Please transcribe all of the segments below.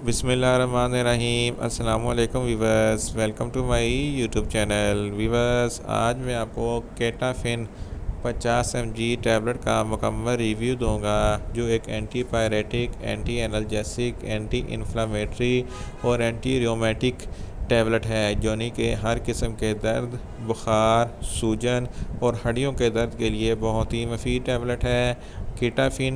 बिस्मिल्लाहिर्रहमानिर्रहीम। अस्सलाम वालेकुम viewers, welcome to my YouTube channel. Viewers, आज मैं आपको केटाफिन 50 mg टैबलेट का मुकम्मल रिव्यू दूंगा, जो एक anti pyretic, anti analgesic, anti inflammatory और एंटी रोमेटिक टैबलेट है, यानी कि हर किस्म के दर्द, बुखार, सूजन और हड्डियों के दर्द के लिए बहुत ही मुफीद टैबलेट है। केटाफिन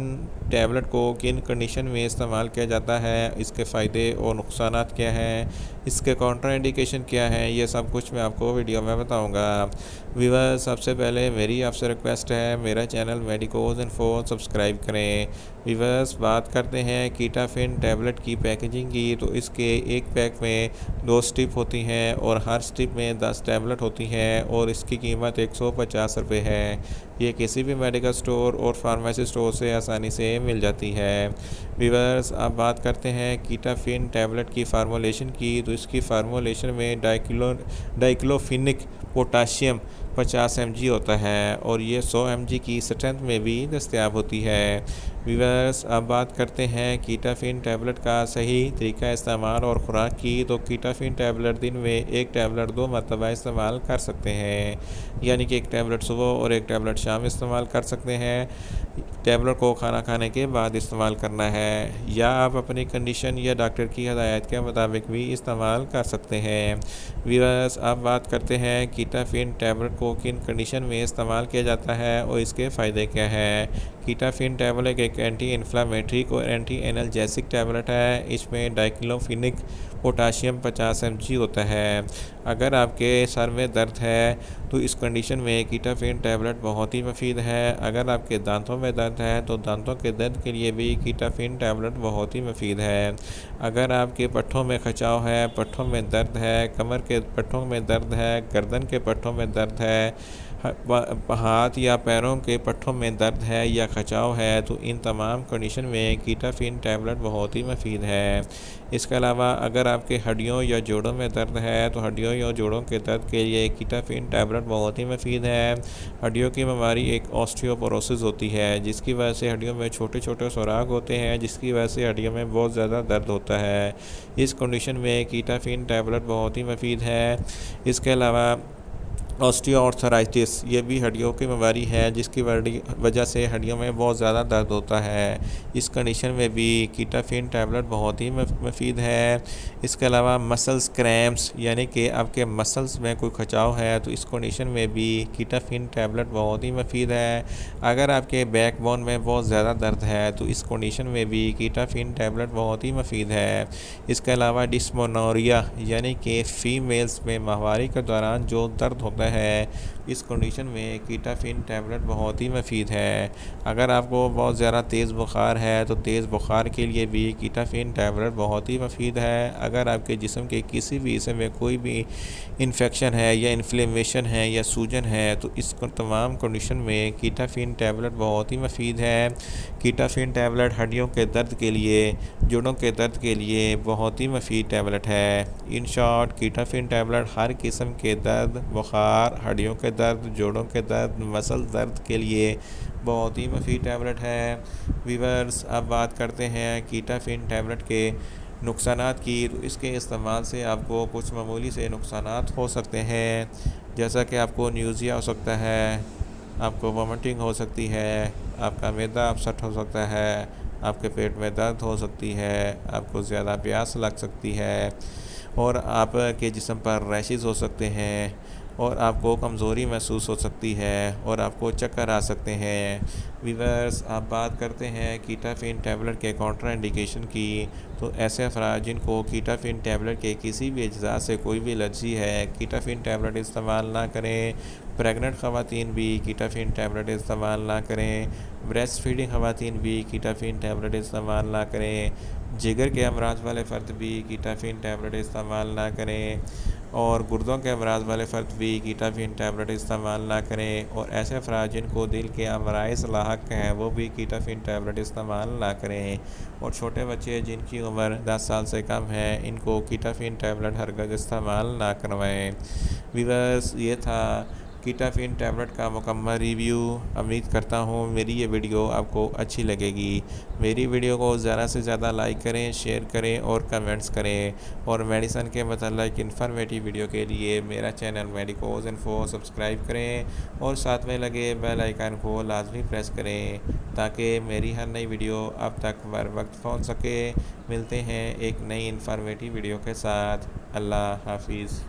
टैबलेट को किन कंडीशन में इस्तेमाल किया जाता है, इसके फ़ायदे और नुकसान क्या हैं, इसके काउंटर इंडिकेशन क्या हैं, ये सब कुछ मैं आपको वीडियो में बताऊंगा। व्यूअर्स, सबसे पहले मेरी आपसे रिक्वेस्ट है, मेरा चैनल मेडिकोज इन्फो सब्सक्राइब करें। व्यूअर्स, बात करते हैं केटाफिन टैबलेट की पैकेजिंग की, तो इसके एक पैक में 2 स्ट्रिप होती हैं और हर स्ट्रिप में 10 टैबलेट होती हैं और इसकी कीमत 150 रुपये है। ये किसी भी मेडिकल स्टोर और फार्मेसी स्टोर से आसानी से मिल जाती है। व्यूअर्स, अब बात करते हैं केटाफिन टैबलेट की फार्मूलेशन की, तो इसकी फार्मूलेशन में डाइक्लोफिनिक पोटाशियम 50 mg होता है और ये 100 mg की स्ट्रेंथ में भी दस्तयाब होती है। व्यूअर्स, अब बात करते हैं केटाफिन टैबलेट का सही तरीका इस्तेमाल और ख़ुराक की, तो केटाफिन टैबलेट दिन में एक टैबलेट 2 मरतबा इस्तेमाल कर सकते हैं, यानी कि एक टैबलेट सुबह और एक टैबलेट शाम इस्तेमाल कर सकते हैं। टैबलेट को खाना खाने के बाद इस्तेमाल करना है, या आप अपनी कंडीशन या डॉक्टर की हदायत के मुताबिक भी इस्तेमाल कर सकते हैं। व्यूअर्स, अब बात करते हैं केटाफिन टैबलेट को किन कंडीशन में इस्तेमाल किया जाता है और इसके फ़ायदे क्या हैं। केटाफिन टैबलेट एक एंटी इन्फ्लामेटरी और एंटी एनाल्जेसिक टैबलेट है। इसमें डाइक्लोफिनिक पोटाशियम 50 mg होता है। अगर आपके सर में दर्द है तो इस कंडीशन में केटाफिन टैबलेट बहुत ही मुफीद है। अगर आपके दांतों में दर्द है तो दांतों के दर्द के लिए भी केटाफिन टैबलेट बहुत ही मुफीद है। अगर आपके पट्ठों में खिंचाव है, पट्ठों में दर्द है, कमर के पट्ठों में दर्द है, गर्दन के पट्ठों में दर्द है, हाथ या पैरों के पट्ठों में दर्द है या खिंचाव है, तो इन तमाम कंडीशन में केटाफिन टैबलेट बहुत ही मुफीद है। इसके अलावा अगर आपके हड्डियों या जोड़ों में दर्द है तो हड्डियों या जोड़ों के दर्द के लिए केटाफिन टैबलेट बहुत ही मुफीद है। हड्डियों की बीमारी एक ऑस्टियोपोरोसिस होती है, जिसकी वजह से हड्डियों में छोटे छोटे सुराख होते हैं, जिसकी वजह से हड्डियों में बहुत ज़्यादा दर्द होता है। इस कंडीशन में केटाफिन टैबलेट बहुत ही मुफीद है। इसके अलावा ऑस्टियोआर्थराइटिस, ये भी हड्डियों की बीमारी है, जिसकी वजह से हड्डियों में बहुत ज़्यादा दर्द होता है। इस कंडीशन में भी केटाफिन टैबलेट बहुत ही मुफीद है। इसके अलावा मसल्स क्रैम्प्स, यानी कि आपके मसल्स में कोई खिंचाव है, तो इस कंडीशन में भी केटाफिन टैबलेट बहुत ही मुफीद है। अगर आपके बैकबोन में बहुत ज़्यादा दर्द है तो इस कंडीशन में भी केटाफिन टैबलेट बहुत ही मुफीद है। इसके अलावा डिस्मेनोरिया, यानी कि फ़ीमेल्स में माहवारी के दौरान जो दर्द होता है, इस कंडीशन में केटाफिन टैबलेट बहुत ही मुफीद है। अगर आपको बहुत ज़्यादा तेज़ बुखार है तो तेज़ बुखार के लिए भी केटाफिन टैबलेट बहुत ही मुफीद है। अगर आपके जिस्म के किसी भी हिस्से में कोई भी इन्फेक्शन है या इन्फ्लेमेशन है या सूजन है, तो इस तमाम कंडीशन में केटाफिन टैबलेट बहुत ही मुफीद है। केटाफिन टैबलेट हड्डियों के दर्द के लिए, जोड़ों के दर्द के लिए बहुत ही मुफीद टैबलेट है। इन शॉर्ट, केटाफिन टैबलेट हर किस्म के दर्द, बुखार, हड्डियों के दर्द, जोड़ों के दर्द, मसल दर्द के लिए बहुत ही मुफीद टैबलेट है। व्यूअर्स, अब बात करते हैं केटाफिन टैबलेट के नुकसानात की, तो इसके इस्तेमाल से आपको कुछ मामूली से नुकसानात हो सकते हैं, जैसा कि आपको न्यूज़िया हो सकता है, आपको वॉमिटिंग हो सकती है, आपका मैदा अपसेट हो सकता है, आपके पेट में दर्द हो सकती है, आपको ज़्यादा प्यास लग सकती है और आपके जिस्म पर रैशेस हो सकते हैं और आपको कमज़ोरी महसूस हो सकती है और आपको चक्कर आ सकते हैं। व्यूअर्स, आप बात करते हैं केटाफिन टैबलेट के काउंटर इंडिकेशन की, तो ऐसे अफराद जिनको केटाफिन टैबलेट के किसी भी अज्जा से कोई भी एलर्जी है, केटाफिन टैबलेट इस्तेमाल ना करें। प्रेग्नेंट ख़वातीन भी केटाफिन टैबलेट इस्तेमाल ना करें। ब्रेस्ट फीडिंग ख़वातीन भी केटाफिन टैबलेट इस्तेमाल ना करें। जिगर के अमराज वाले फ़र्द भी केटाफिन टैबलेट इस्तेमाल ना करें और गुर्दों के अमराज वाले फ़र्द भी केटाफिन टैबलेट इस्तेमाल ना करें। और ऐसे अफराद जिनको दिल के अमराज लाहक हैं, वो भी केटाफिन टैबलेट इस्तेमाल ना करें। और छोटे बच्चे जिनकी उम्र 10 साल से कम है, इनको केटाफिन टैबलेट हरगिज़ इस्तेमाल ना करवाएं। व्यूअर्स, ये था कीटाफिन टैबलेट का मुकम्मल रिव्यू। उम्मीद करता हूँ मेरी ये वीडियो आपको अच्छी लगेगी। मेरी वीडियो को ज़्यादा से ज़्यादा लाइक करें, शेयर करें और कमेंट्स करें। और मेडिसन के मतलब इन्फॉर्मेटिव वीडियो के लिए मेरा चैनल मेडिकोज इन्फो सब्सक्राइब करें और साथ में लगे बेल आइकन को लाजमी प्रेस करें ताकि मेरी हर नई वीडियो अब तक बर वक्त पहुँच सके। मिलते हैं एक नई इन्फॉर्मेटिव वीडियो के साथ। अल्लाह हाफिज़।